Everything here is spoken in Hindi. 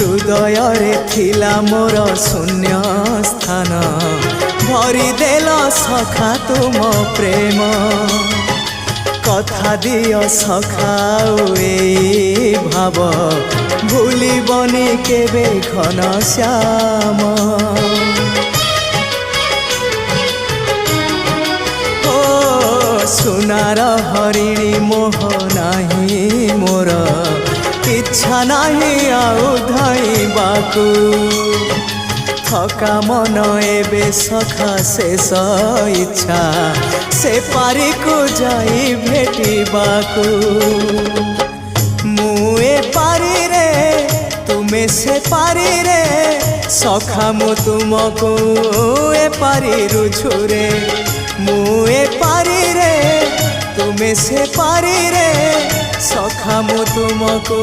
हृदय थिला मोर शून्य स्थान भरी देल सखा तुम प्रेम कथा दियो सखा ए भाव भूलिबनी केबे घन श्याम सुनार हरिणी मोह नाही मोर इच्छा नाही आउ धइबाकू थका मन एबे सखा शेष इच्छा से पारी को जाई भेटिबाकू मुए पारी रे तुमे से पारी रे सखा मु तुमको ए पारी रुझुरे मुए पारी रे तुमे से पारी रे सखा मु तुमको